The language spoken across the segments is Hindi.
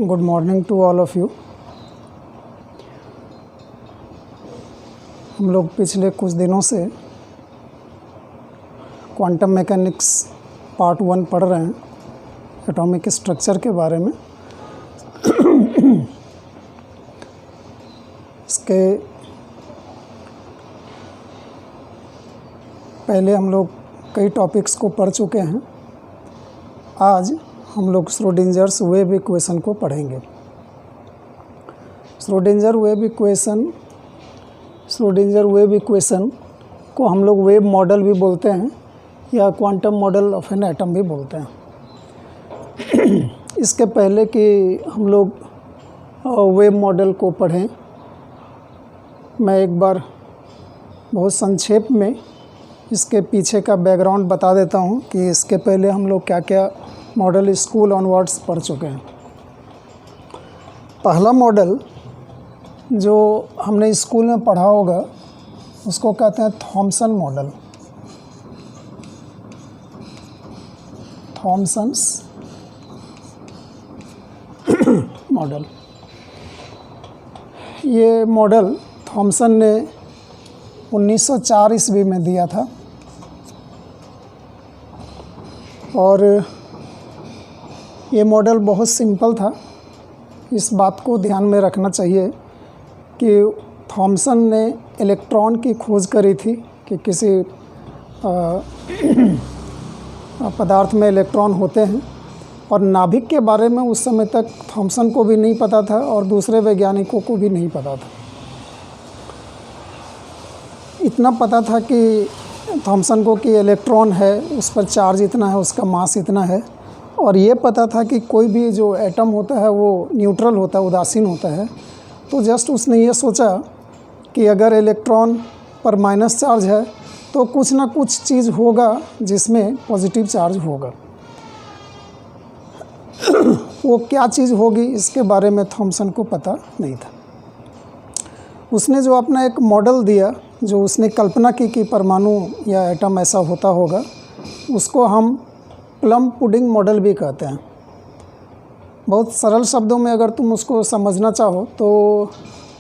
Good morning to all of you. हम लोग पिछले कुछ दिनों से क्वांटम मैकेनिक्स पार्ट 1 पढ़ रहे हैं, एटॉमिक स्ट्रक्चर के बारे में। इसके पहले हम लोग कई टॉपिक्स को पढ़ चुके हैं। आज हम लोग श्रोडिंजर्स वेव इक्वेशन को पढ़ेंगे। श्रोडिंजर वेव इक्वेशन को हम लोग वेव मॉडल भी बोलते हैं या quantum model of an atom भी बोलते हैं। इसके पहले कि हम लोग वेव मॉडल को पढ़ें, मैं एक बार बहुत संक्षेप में इसके पीछे का बैकग्राउंड बता देता हूँ कि इसके पहले हम लोग क्या क्या मॉडल स्कूल ऑनवर्ड्स पढ़ चुके हैं। पहला मॉडल जो हमने स्कूल में पढ़ा होगा उसको कहते हैं थॉमसन मॉडल। Thomson's model. ये मॉडल थॉमसन ने 1904 ईस्वी में दिया था और ये मॉडल बहुत सिंपल था। इस बात को ध्यान में रखना चाहिए कि थॉमसन ने इलेक्ट्रॉन की खोज करी थी कि किसी पदार्थ में इलेक्ट्रॉन होते हैं, और नाभिक के बारे में उस समय तक थॉमसन को भी नहीं पता था और दूसरे वैज्ञानिकों को भी नहीं पता था। इतना पता था कि थॉमसन को कि इलेक्ट्रॉन है, उस पर चार्ज इतना है, उसका मास इतना है, और ये पता था कि कोई भी जो एटम होता है वो न्यूट्रल होता है, उदासीन होता है। तो जस्ट उसने ये सोचा कि अगर इलेक्ट्रॉन पर माइनस चार्ज है तो कुछ ना कुछ चीज़ होगा जिसमें पॉजिटिव चार्ज होगा। वो क्या चीज़ होगी इसके बारे में थॉमसन को पता नहीं था। उसने जो अपना एक मॉडल दिया, जो उसने कल्पना की कि परमाणु या एटम ऐसा होता होगा, उसको हम प्लम पुडिंग मॉडल भी कहते हैं। बहुत सरल शब्दों में अगर तुम उसको समझना चाहो तो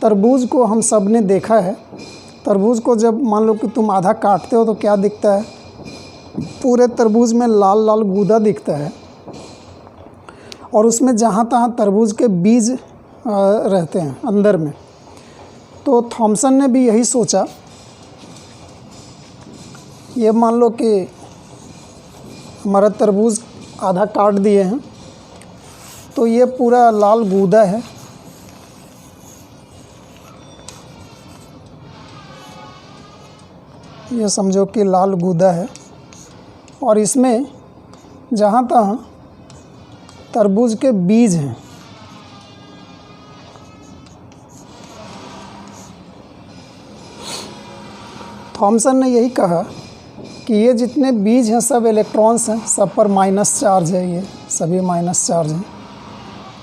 तरबूज को हम सब ने देखा है। तरबूज को जब मान लो कि तुम आधा काटते हो तो क्या दिखता है? पूरे तरबूज में लाल लाल गूदा दिखता है, और उसमें जहाँ तहाँ तरबूज के बीज रहते हैं अंदर में। तो थॉमसन ने भी यही सोचा। ये मान लो कि हमारा तरबूज आधा काट दिए हैं, तो ये पूरा लाल गूदा है। ये समझो कि लाल गूदा है, और इसमें जहाँ तहाँ तरबूज के बीज हैं। थॉमसन ने यही कहा कि ये जितने बीज हैं सब इलेक्ट्रॉन्स हैं, सब पर माइनस चार्ज है, ये सभी माइनस चार्ज हैं।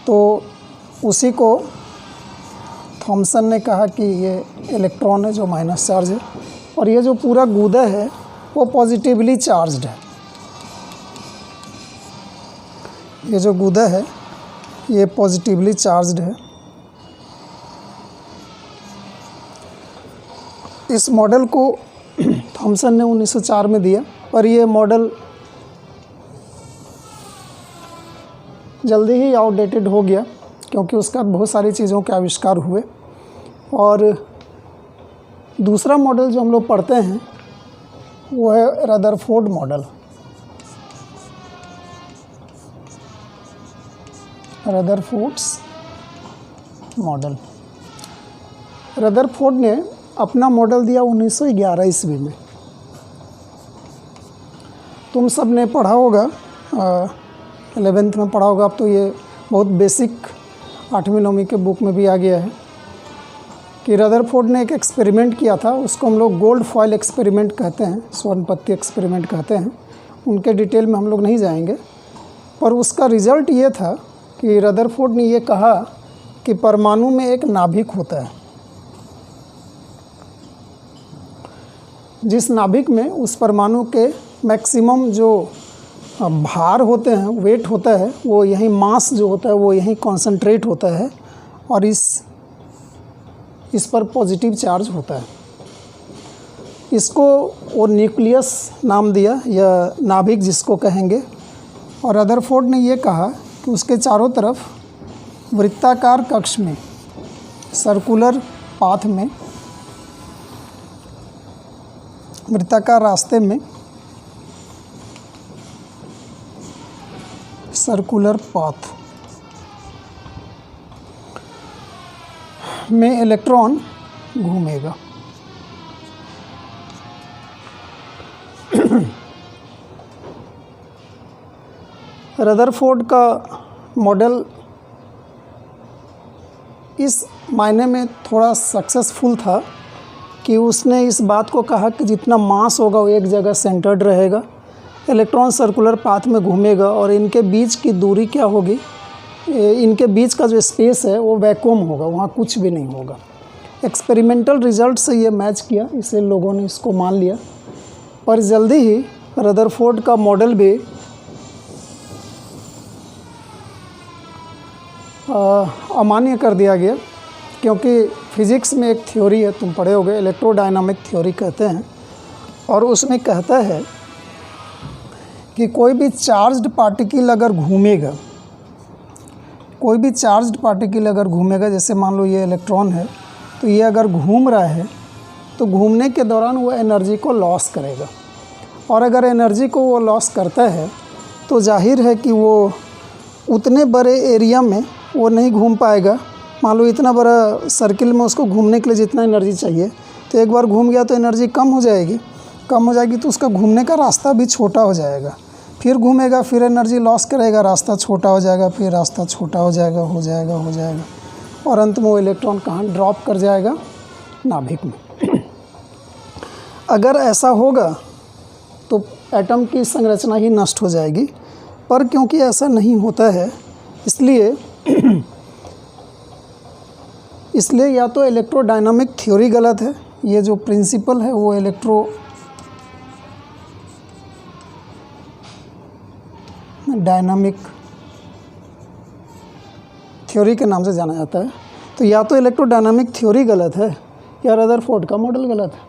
तो उसी को थॉमसन ने कहा कि ये इलेक्ट्रॉन है जो माइनस चार्ज है, और ये जो पूरा गूदा है वो पॉजिटिवली चार्ज्ड है। ये जो गूदा है ये पॉजिटिवली चार्ज्ड है। इस मॉडल को थॉमसन ने 1904 में दिया, पर ये मॉडल जल्दी ही आउटडेटेड हो गया क्योंकि उसका बहुत सारी चीज़ों के आविष्कार हुए। और दूसरा मॉडल जो हम लोग पढ़ते हैं वो है Rutherford model. Rutherford's model. Rutherford ने अपना मॉडल दिया 1911 ईस्वी में। तुम सब ने पढ़ा होगा, 11th में पढ़ा होगा। अब तो ये बहुत बेसिक 8वीं 9वीं के बुक में भी आ गया है कि रदरफोर्ड ने एक एक्सपेरिमेंट किया था। उसको हम लोग गोल्ड फॉयल एक्सपेरिमेंट कहते हैं, स्वर्ण पत्ती एक्सपेरिमेंट कहते हैं। उनके डिटेल में हम लोग नहीं जाएंगे, पर उसका रिज़ल्ट ये था कि रदरफोर्ड ने ये कहा कि परमाणु में एक नाभिक होता है, जिस नाभिक में उस परमाणु के मैक्सिमम जो भार होते हैं, वेट होता है, वो यहीं मास जो होता है वो यहीं कॉन्सेंट्रेट होता है और इस पर पॉजिटिव चार्ज होता है। इसको वो न्यूक्लियस नाम दिया या नाभिक जिसको कहेंगे। और रदरफोर्ड ने ये कहा कि उसके चारों तरफ वृत्ताकार कक्ष में, सर्कुलर पाथ में, वृत्ताकार रास्ते में, सर्कुलर पाथ में इलेक्ट्रॉन घूमेगा। रदरफोर्ड का मॉडल इस मायने में थोड़ा सक्सेसफुल था कि उसने इस बात को कहा कि जितना मास होगा वो एक जगह सेंटर्ड रहेगा, इलेक्ट्रॉन सर्कुलर पाथ में घूमेगा और इनके बीच की दूरी क्या होगी, इनके बीच का जो स्पेस है वो वैक्यूम होगा, वहाँ कुछ भी नहीं होगा। एक्सपेरिमेंटल रिजल्ट से ये मैच किया, इसलिए लोगों ने इसको मान लिया। पर जल्दी ही रदरफोर्ड का मॉडल भी अमान्य कर दिया गया, क्योंकि फिज़िक्स में एक थ्योरी है, तुम पढ़े होगे, इलेक्ट्रोडायनामिक थ्योरी कहते हैं, और उसमें कहता है कि कोई भी चार्ज्ड पार्टिकल अगर घूमेगा, कोई भी चार्ज्ड पार्टिकल अगर घूमेगा, जैसे मान लो ये इलेक्ट्रॉन है, तो ये अगर घूम रहा है तो घूमने के दौरान वो एनर्जी को लॉस करेगा, और अगर एनर्जी को वो लॉस करता है तो जाहिर है कि वो उतने बड़े एरिया में वो नहीं घूम पाएगा। मान लो इतना बड़ा सर्किल में उसको घूमने के लिए जितना एनर्जी चाहिए, तो एक बार घूम गया तो एनर्जी कम हो जाएगी तो उसका घूमने का रास्ता भी छोटा हो जाएगा। फिर घूमेगा, फिर एनर्जी लॉस करेगा, रास्ता छोटा हो जाएगा, फिर रास्ता छोटा हो जाएगा और अंत में वो इलेक्ट्रॉन कहाँ ड्रॉप कर जाएगा, नाभिक में। अगर ऐसा होगा तो एटम की संरचना ही नष्ट हो जाएगी, पर क्योंकि ऐसा नहीं होता है इसलिए या तो इलेक्ट्रोडायनामिक थ्योरी गलत है, ये जो प्रिंसिपल है वो इलेक्ट्रोडायनामिक थ्योरी के नाम से जाना जाता है, तो या तो इलेक्ट्रोडायनामिक थ्योरी गलत है या रदरफोर्ड का मॉडल गलत है।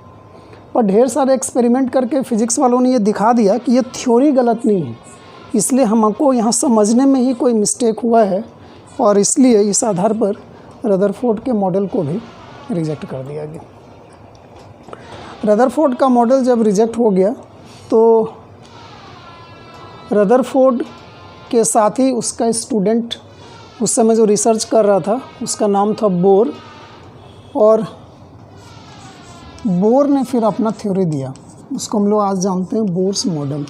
पर ढेर सारे एक्सपेरिमेंट करके फिज़िक्स वालों ने ये दिखा दिया कि ये थ्योरी गलत नहीं है, इसलिए हमको यहाँ समझने में ही कोई मिस्टेक हुआ है, और इसलिए इस आधार पर रदरफोर्ड के मॉडल को भी रिजेक्ट कर दिया गया। रदरफोर्ड का मॉडल जब रिजेक्ट हो गया तो रदरफोर्ड के साथ ही उसका स्टूडेंट उस समय जो रिसर्च कर रहा था उसका नाम था बोर, और बोर ने फिर अपना थ्योरी दिया, उसको हम लोग आज जानते हैं बोर्स मॉडल।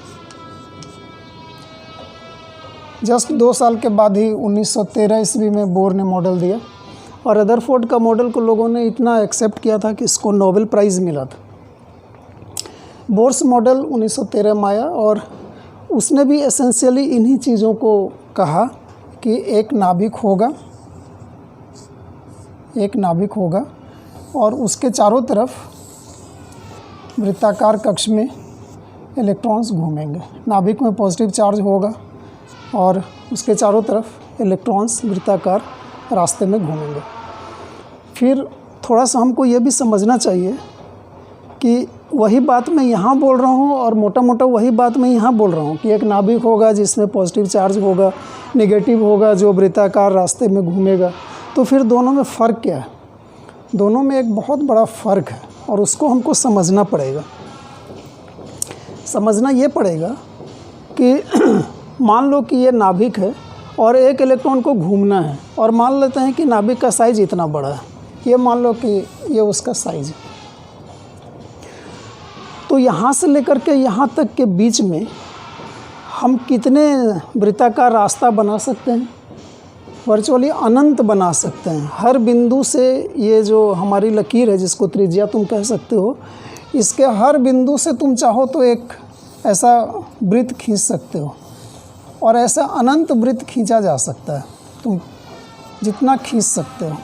जस्ट 2 साल के बाद ही 1913 ईस्वी में बोर ने मॉडल दिया, और रदरफोर्ड का मॉडल को लोगों ने इतना एक्सेप्ट किया था कि इसको नोबेल प्राइज़ मिला था। बोर्स मॉडल 1913 में आया और उसने भी एसेंशियली इन्हीं चीज़ों को कहा कि एक नाभिक होगा और उसके चारों तरफ वृत्ताकार कक्ष में इलेक्ट्रॉन्स घूमेंगे। नाभिक में पॉजिटिव चार्ज होगा और उसके चारों तरफ इलेक्ट्रॉन्स वृत्ताकार रास्ते में घूमेंगे। फिर थोड़ा सा हमको ये भी समझना चाहिए कि वही बात मैं यहाँ बोल रहा हूँ और मोटा मोटा वही बात मैं यहाँ बोल रहा हूँ कि एक नाभिक होगा जिसमें पॉजिटिव चार्ज होगा, नेगेटिव होगा जो वृत्ताकार रास्ते में घूमेगा। तो फिर दोनों में फ़र्क क्या है? दोनों में एक बहुत बड़ा फ़र्क है और उसको हमको समझना पड़ेगा। समझना ये पड़ेगा कि मान लो कि ये नाभिक है और एक इलेक्ट्रॉन को घूमना है, और मान लेते हैं कि नाभिक का साइज़ इतना बड़ा है, ये मान लो कि ये उसका साइज़ है। तो यहाँ से लेकर के यहाँ तक के बीच में हम कितने वृत्ताकार रास्ता बना सकते हैं? वर्चुअली अनंत बना सकते हैं। हर बिंदु से ये जो हमारी लकीर है जिसको त्रिज्या तुम कह सकते हो, इसके हर बिंदु से तुम चाहो तो एक ऐसा वृत्त खींच सकते हो, और ऐसा अनंत वृत्त खींचा जा सकता है, तुम जितना खींच सकते हो।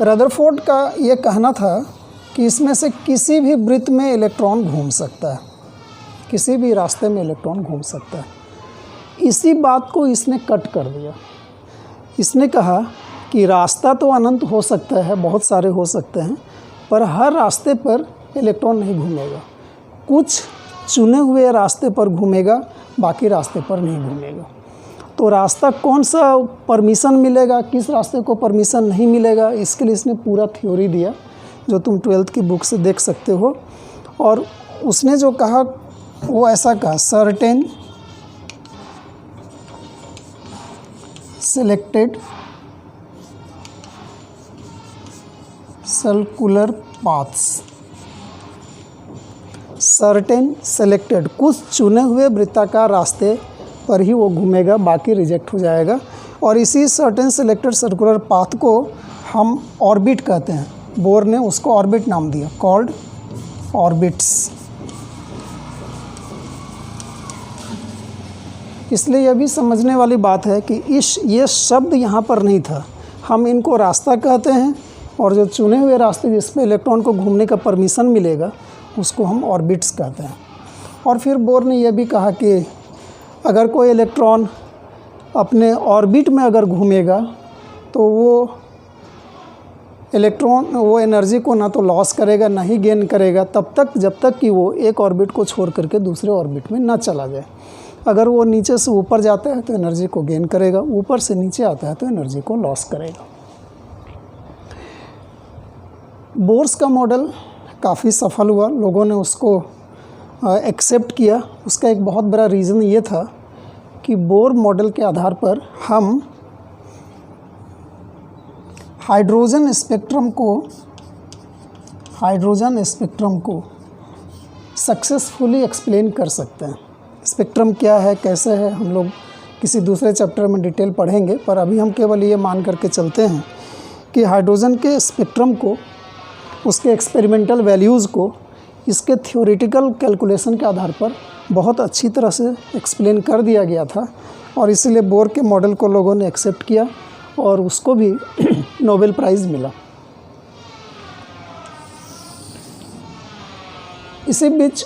रदरफोर्ड का ये कहना था कि इसमें से किसी भी वृत्त में इलेक्ट्रॉन घूम सकता है, किसी भी रास्ते में इलेक्ट्रॉन घूम सकता है। इसी बात को इसने कट कर दिया। इसने कहा कि रास्ता तो अनंत हो सकता है, बहुत सारे हो सकते हैं, पर हर रास्ते पर इलेक्ट्रॉन नहीं घूमेगा। कुछ चुने हुए रास्ते पर घूमेगा, बाकी रास्ते पर नहीं घूमेगा। तो रास्ता कौन सा परमिशन मिलेगा, किस रास्ते को परमिशन नहीं मिलेगा, इसके लिए इसने पूरा थ्योरी दिया, जो तुम 12th की बुक से देख सकते हो। और उसने जो कहा वो ऐसा कहा, certain selected circular paths, certain selected, कुछ चुने हुए वृत्ताकार रास्ते पर ही वो घूमेगा, बाकी रिजेक्ट हो जाएगा। और इसी सर्टेन सेलेक्टेड सर्कुलर पाथ को हम ऑर्बिट कहते हैं। बोर ने उसको ऑर्बिट नाम दिया, कॉल्ड ऑर्बिट्स। इसलिए यह भी समझने वाली बात है कि ये शब्द यहाँ पर नहीं था। हम इनको रास्ता कहते हैं, और जो चुने हुए रास्ते जिसमें इलेक्ट्रॉन को घूमने का परमिशन मिलेगा उसको हम ऑर्बिट्स कहते हैं। और फिर बोर ने यह भी कहा कि अगर कोई इलेक्ट्रॉन अपने ऑर्बिट में अगर घूमेगा तो वो इलेक्ट्रॉन वो एनर्जी को ना तो लॉस करेगा ना ही गेन करेगा, तब तक जब तक कि वो एक ऑर्बिट को छोड़ करके दूसरे ऑर्बिट में ना चला जाए। अगर वो नीचे से ऊपर जाता है तो एनर्जी को गेन करेगा, ऊपर से नीचे आता है तो एनर्जी को लॉस करेगा। बोर्स का मॉडल काफ़ी सफल हुआ, लोगों ने उसको एक्सेप्ट किया। उसका एक बहुत बड़ा रीज़न ये था कि बोर मॉडल के आधार पर हम हाइड्रोजन स्पेक्ट्रम को सक्सेसफुली एक्सप्लेन कर सकते हैं। स्पेक्ट्रम क्या है, कैसे है, हम लोग किसी दूसरे चैप्टर में डिटेल पढ़ेंगे, पर अभी हम केवल ये मान करके चलते हैं कि हाइड्रोजन के स्पेक्ट्रम को, उसके एक्सपेरिमेंटल वैल्यूज़ को इसके थ्योरेटिकल कैलकुलेशन के आधार पर बहुत अच्छी तरह से एक्सप्लेन कर दिया गया था। और इसीलिए बोर के मॉडल को लोगों ने एक्सेप्ट किया और उसको भी नोबेल प्राइज़ मिला। इसी बीच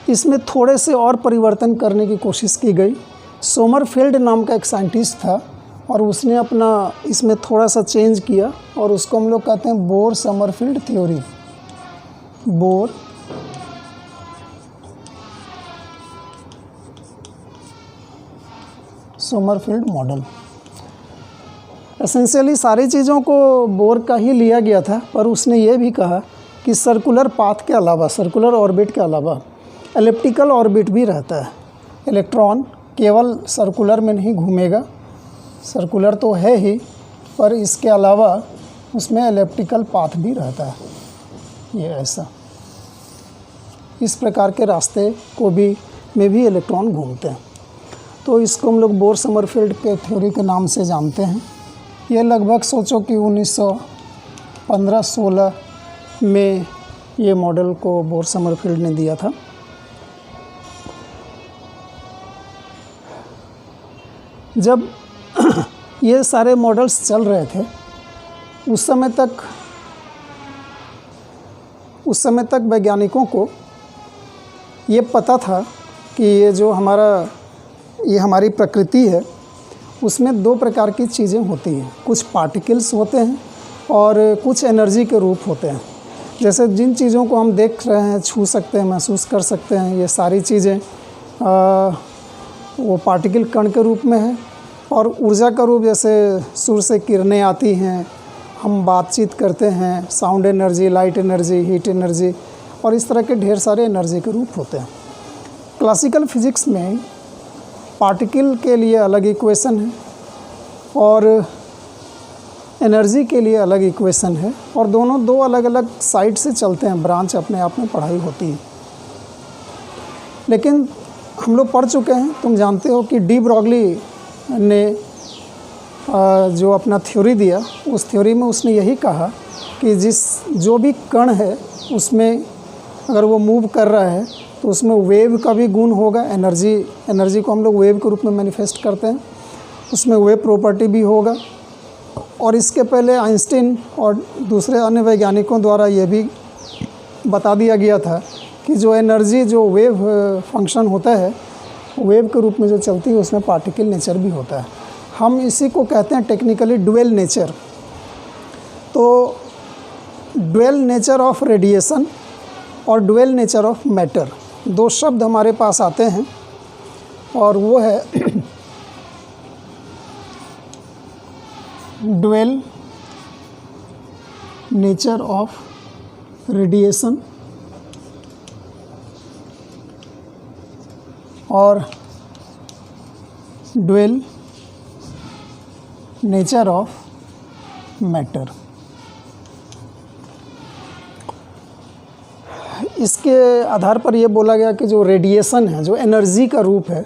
इसमें थोड़े से और परिवर्तन करने की कोशिश की गई। सोमरफेल्ड नाम का एक साइंटिस्ट था और उसने अपना इसमें थोड़ा सा चेंज किया और उसको हम लोग कहते हैं Bohr Sommerfeld theory. Bohr Sommerfeld model. Essentially सारी चीज़ों को बोर का ही लिया गया था, पर उसने ये भी कहा कि सर्कुलर पाथ के अलावा, सर्कुलर ऑर्बिट के अलावा एलिप्टिकल ऑर्बिट भी रहता है। इलेक्ट्रॉन केवल सर्कुलर में नहीं घूमेगा, सर्कुलर तो है ही, पर इसके अलावा उसमें एलिप्टिकल पाथ भी रहता है। ये ऐसा, इस प्रकार के रास्ते को भी में भी इलेक्ट्रॉन घूमते हैं। तो इसको हम लोग बोर समरफील्ड के थ्योरी के नाम से जानते हैं। ये लगभग सोचो कि 1915-16 में ये मॉडल को बोर समरफील्ड ने दिया था। जब ये सारे मॉडल्स चल रहे थे उस समय तक वैज्ञानिकों को ये पता था कि ये जो हमारी प्रकृति है उसमें दो प्रकार की चीज़ें होती हैं। कुछ पार्टिकल्स होते हैं और कुछ एनर्जी के रूप होते हैं। जैसे जिन चीज़ों को हम देख रहे हैं, छू सकते हैं, महसूस कर सकते हैं, ये सारी चीज़ें वो पार्टिकल कण के रूप में है। और ऊर्जा का रूप, जैसे सूर्य से किरणें आती हैं, हम बातचीत करते हैं, sound energy, light energy, heat energy, और इस तरह के ढेर सारे एनर्जी के रूप होते हैं। क्लासिकल फिज़िक्स में पार्टिकल के लिए अलग इक्वेशन है और एनर्जी के लिए अलग इक्वेशन है, और दोनों दो अलग अलग साइड से चलते हैं, ब्रांच अपने आप में पढ़ाई होती है। लेकिन हम लोग पढ़ चुके हैं, तुम जानते हो कि डी ब्रॉगली ने जो अपना थ्योरी दिया, उस थ्योरी में उसने यही कहा कि जो भी कण है उसमें अगर वो मूव कर रहा है तो उसमें वेव का भी गुण होगा। एनर्जी को हम लोग वेव के रूप में मैनिफेस्ट करते हैं, उसमें वेव प्रॉपर्टी भी होगा। और इसके पहले आइंस्टीन और दूसरे अन्य वैज्ञानिकों द्वारा ये भी बता दिया गया था कि जो एनर्जी जो वेव फंक्शन होता है वेव के रूप में जो चलती है उसमें पार्टिकल नेचर भी होता है। हम इसी को कहते हैं टेक्निकली ड्यूअल नेचर। तो ड्यूअल नेचर ऑफ रेडिएशन और ड्यूअल नेचर ऑफ मैटर, दो शब्द हमारे पास आते हैं और वो है ड्यूअल नेचर ऑफ रेडिएशन और ड्यूअल नेचर ऑफ मैटर। इसके आधार पर ये बोला गया कि जो रेडिएशन है, जो एनर्जी का रूप है,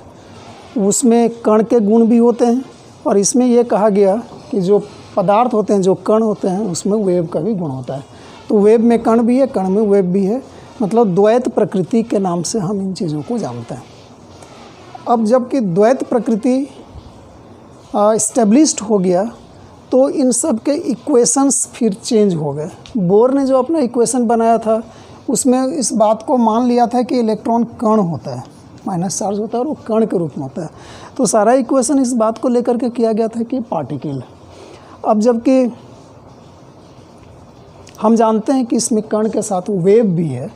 उसमें कण के गुण भी होते हैं और इसमें ये कहा गया कि जो पदार्थ होते हैं, जो कण होते हैं, उसमें वेव का भी गुण होता है। तो वेव में कण भी है, कण में वेव भी है, मतलब द्वैत प्रकृति के नाम से हम इन चीज़ों को जानते हैं। अब जबकि द्वैत प्रकृति इस्टेब्लिश्ड हो गया तो इन सब के इक्वेशंस फिर चेंज हो गए। बोर ने जो अपना इक्वेशन बनाया था उसमें इस बात को मान लिया था कि इलेक्ट्रॉन कण होता है, माइनस चार्ज होता है और वो कण के रूप में होता है। तो सारा इक्वेशन इस बात को लेकर के किया गया था कि पार्टिकल। अब जबकि हम जानते हैं कि इसमें कण के साथ वेव भी है,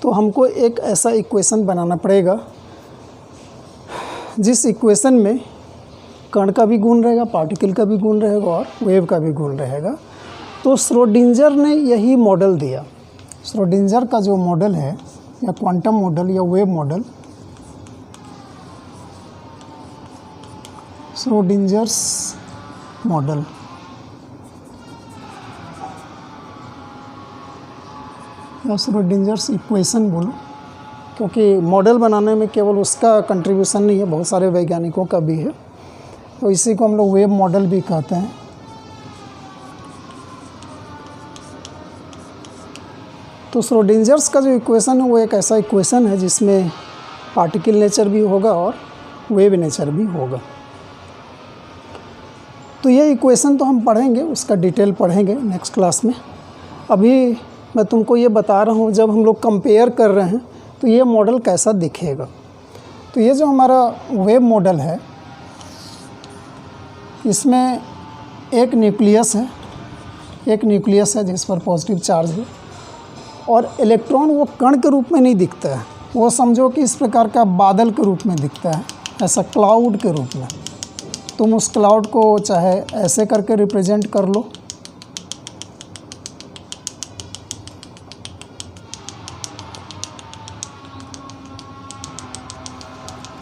तो हमको एक ऐसा इक्वेशन बनाना पड़ेगा जिस इक्वेशन में कण का भी गुण रहेगा, पार्टिकल का भी गुण रहेगा और वेव का भी गुण रहेगा। तो श्रोडिंजर ने यही मॉडल दिया। श्रोडिंजर का जो मॉडल है, या क्वांटम मॉडल या वेव मॉडल, श्रोडिंजर्स मॉडल, या श्रोडिंजर्स इक्वेशन बोलो, क्योंकि मॉडल बनाने में केवल उसका कंट्रीब्यूशन नहीं है, बहुत सारे वैज्ञानिकों का भी है। तो इसी को हम लोग वेव मॉडल भी कहते हैं। तो श्रोडिंजर्स का जो इक्वेशन है वो एक ऐसा इक्वेशन है जिसमें पार्टिकल नेचर भी होगा और वेव नेचर भी होगा। तो ये इक्वेशन तो हम पढ़ेंगे, उसका डिटेल पढ़ेंगे नेक्स्ट क्लास में। अभी मैं तुमको ये बता रहा हूँ, जब हम लोग कंपेयर कर रहे हैं तो ये मॉडल कैसा दिखेगा। तो ये जो हमारा वेव मॉडल है, इसमें एक न्यूक्लियस है जिस पर पॉजिटिव चार्ज है, और इलेक्ट्रॉन वो कण के रूप में नहीं दिखता है, वो समझो कि इस प्रकार का बादल के रूप में दिखता है, ऐसा क्लाउड के रूप में। तुम उस क्लाउड को चाहे ऐसे करके रिप्रेजेंट कर लो,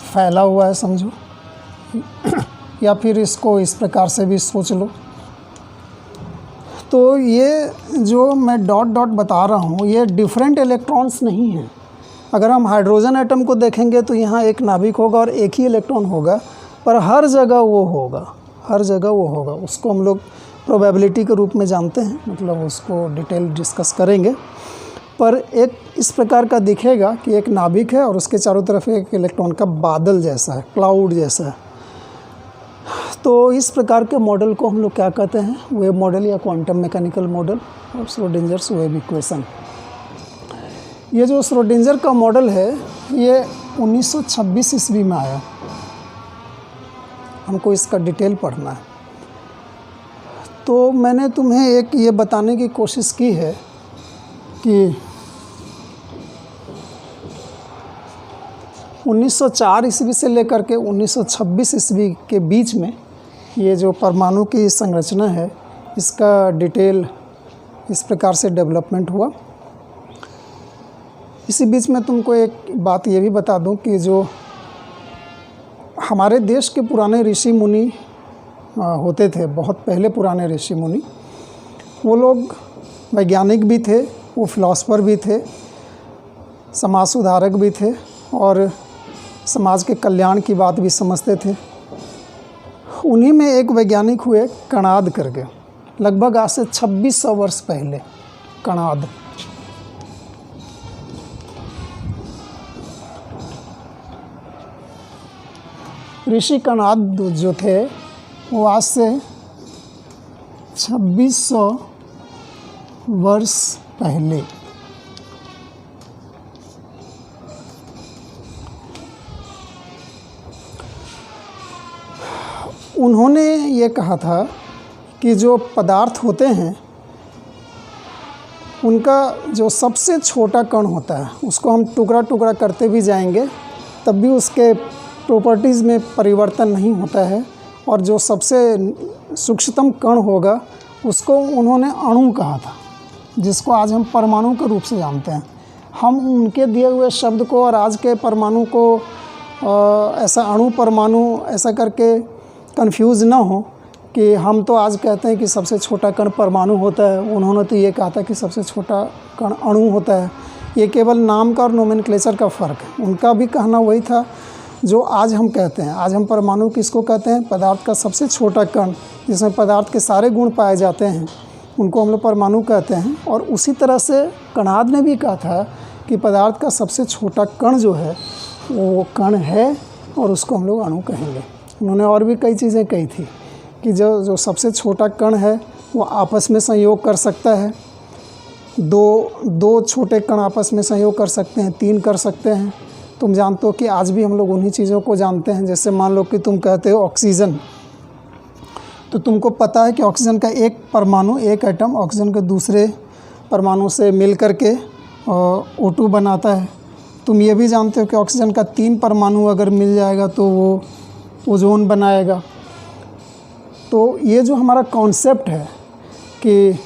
फैला हुआ है समझो, या फिर इसको इस प्रकार से भी सोच लो। तो ये जो मैं डॉट डॉट बता रहा हूँ ये डिफरेंट इलेक्ट्रॉन्स नहीं हैं। अगर हम हाइड्रोजन एटम को देखेंगे तो यहाँ एक नाभिक होगा और एक ही इलेक्ट्रॉन होगा, पर हर जगह वो होगा। उसको हम लोग प्रोबेबिलिटी के रूप में जानते हैं, मतलब उसको डिटेल डिस्कस करेंगे। पर एक इस प्रकार का दिखेगा कि एक नाभिक है और उसके चारों तरफ एक इलेक्ट्रॉन का बादल जैसा है, क्लाउड जैसा है। तो इस प्रकार के मॉडल को हम लोग क्या कहते हैं, वेव मॉडल या क्वांटम मैकेनिकल मॉडल और श्रोडिंजर्स वेव इक्वेशन। ये जो श्रोडिंजर का मॉडल है ये 1926 ईस्वी में आया। हमको इसका डिटेल पढ़ना है। तो मैंने तुम्हें एक ये बताने की कोशिश की है कि 1904 ईस्वी से लेकर के 1926 ईस्वी के बीच में ये जो परमाणु की संरचना है इसका डिटेल इस प्रकार से डेवलपमेंट हुआ। इसी बीच में तुमको एक बात ये भी बता दूं कि जो हमारे देश के पुराने ऋषि मुनि होते थे, बहुत पहले पुराने ऋषि मुनि, वो लोग वैज्ञानिक भी थे, वो फिलॉसफर भी थे, समाज सुधारक भी थे और समाज के कल्याण की बात भी समझते थे। उन्हीं में एक वैज्ञानिक हुए कणाद करके, लगभग आज से 2600 वर्ष पहले। कणाद ऋषि कणाद जो थे वो आज से 2600 वर्ष पहले उन्होंने ये कहा था कि जो पदार्थ होते हैं उनका जो सबसे छोटा कण होता है उसको हम टुकड़ा टुकड़ा करते भी जाएंगे तब भी उसके प्रॉपर्टीज़ में परिवर्तन नहीं होता है, और जो सबसे सूक्ष्मतम कण होगा उसको उन्होंने अणु कहा था, जिसको आज हम परमाणु के रूप से जानते हैं। हम उनके दिए हुए शब्द को और आज के परमाणु को ऐसा अणु परमाणु ऐसा करके कंफ्यूज ना हो कि हम तो आज कहते हैं कि सबसे छोटा कण परमाणु होता है, उन्होंने तो ये कहा था कि सबसे छोटा कण अणु होता है। ये केवल नाम का और नोमेनक्लेचर का फ़र्क है। उनका भी कहना वही था जो आज हम कहते हैं। आज हम परमाणु किसको कहते हैं? पदार्थ का सबसे छोटा कण जिसमें पदार्थ के सारे गुण पाए जाते हैं, उनको हम लोग परमाणु कहते हैं। और उसी तरह से कणाद ने भी कहा था कि पदार्थ का सबसे छोटा कण जो है वो कण है और उसको हम लोग अणु कहेंगे। उन्होंने और भी कई चीज़ें कही थी कि जो सबसे छोटा कण है वो आपस में संयोग कर सकता है, दो छोटे कण आपस में संयोग कर सकते हैं, 3 कर सकते हैं। तुम जानते हो कि आज भी हम लोग उन्हीं चीज़ों को जानते हैं। जैसे मान लो कि तुम कहते हो ऑक्सीजन, तो तुमको पता है कि ऑक्सीजन का एक परमाणु, एक एटम ऑक्सीजन के दूसरे परमाणु से मिल कर के O2 बनाता है। तुम ये भी जानते हो कि ऑक्सीजन का 3 परमाणु अगर मिल जाएगा तो वो ओजोन बनाएगा। तो ये जो हमारा कॉन्सेप्ट है कि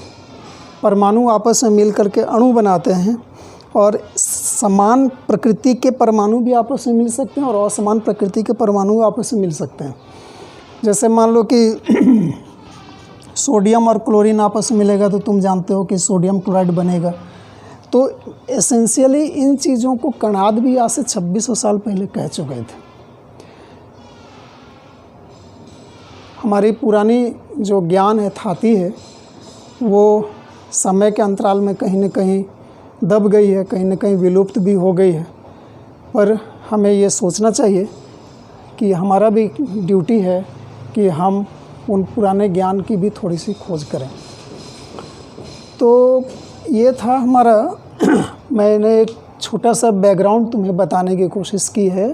परमाणु आपस में मिल करके अणु बनाते हैं, और समान प्रकृति के परमाणु भी आपस में मिल सकते हैं और असमान प्रकृति के परमाणु आपस में मिल सकते हैं। जैसे मान लो कि सोडियम और क्लोरीन आपस में मिलेगा तो तुम जानते हो कि सोडियम क्लोराइड बनेगा। तो एसेंशियली इन चीज़ों को कणाद भी आज से 2600 साल पहले कह चुके थे। हमारी पुरानी जो ज्ञान है थाती है वो समय के अंतराल में कहीं न कहीं दब गई है, कहीं न कहीं विलुप्त भी हो गई है। पर हमें ये सोचना चाहिए कि हमारा भी ड्यूटी है कि हम उन पुराने ज्ञान की भी थोड़ी सी खोज करें। तो ये था हमारा मैंने एक छोटा सा बैकग्राउंड तुम्हें बताने की कोशिश की है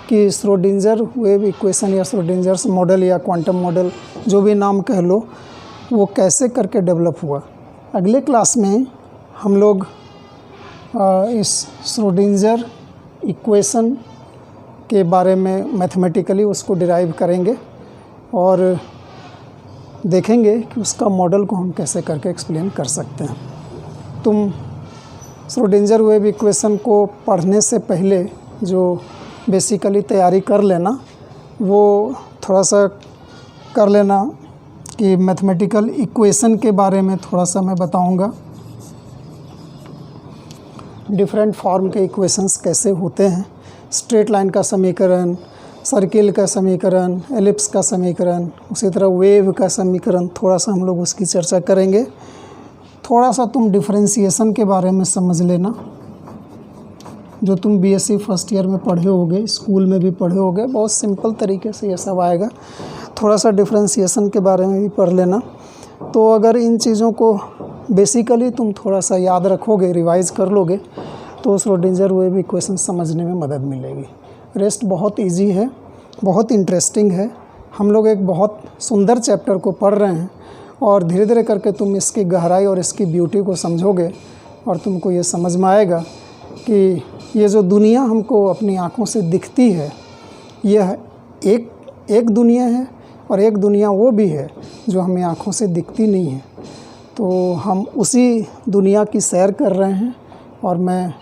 कि श्रोडिंगर वेव इक्वेशन या श्रोडिंजर्स मॉडल या क्वांटम मॉडल जो भी नाम कह लो, वो कैसे करके डेवलप हुआ। अगले क्लास में हम लोग इस श्रोडिंगर इक्वेशन के बारे में मैथमेटिकली उसको डिराइव करेंगे और देखेंगे कि उसका मॉडल को हम कैसे करके एक्सप्लेन कर सकते हैं। तुम श्रोडिंगर वेव इक्वेशन को पढ़ने से पहले जो बेसिकली तैयारी कर लेना, वो थोड़ा सा कर लेना कि मैथमेटिकल इक्वेशन के बारे में थोड़ा सा मैं बताऊंगा। डिफरेंट फॉर्म के इक्वेशंस कैसे होते हैं, स्ट्रेट लाइन का समीकरण, सर्किल का समीकरण, एलिप्स का समीकरण, उसी तरह वेव का समीकरण, थोड़ा सा हम लोग उसकी चर्चा करेंगे। थोड़ा सा तुम डिफरेंशिएशन के बारे में समझ लेना, जो तुम बीएससी फर्स्ट ईयर में पढ़े होगे, स्कूल में भी पढ़े होगे, बहुत सिंपल तरीके से ये सब आएगा। थोड़ा सा डिफरेंशिएशन के बारे में भी पढ़ लेना। तो अगर इन चीज़ों को बेसिकली तुम थोड़ा सा याद रखोगे, रिवाइज कर लोगे, तो श्रोडिंगर वेव इक्वेशन समझने में मदद मिलेगी। रेस्ट बहुत इजी है, बहुत इंटरेस्टिंग है। हम लोग एक बहुत सुंदर चैप्टर को पढ़ रहे हैं और धीरे धीरे करके तुम इसकी गहराई और इसकी ब्यूटी को समझोगे और तुमको ये समझ में आएगा कि ये जो दुनिया हमको अपनी आँखों से दिखती है, यह एक दुनिया है और एक दुनिया वो भी है जो हमें आँखों से दिखती नहीं है। तो हम उसी दुनिया की सैर कर रहे हैं और मैं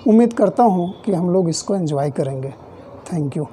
उम्मीद करता हूँ कि हम लोग इसको एंजॉय करेंगे। Thank you.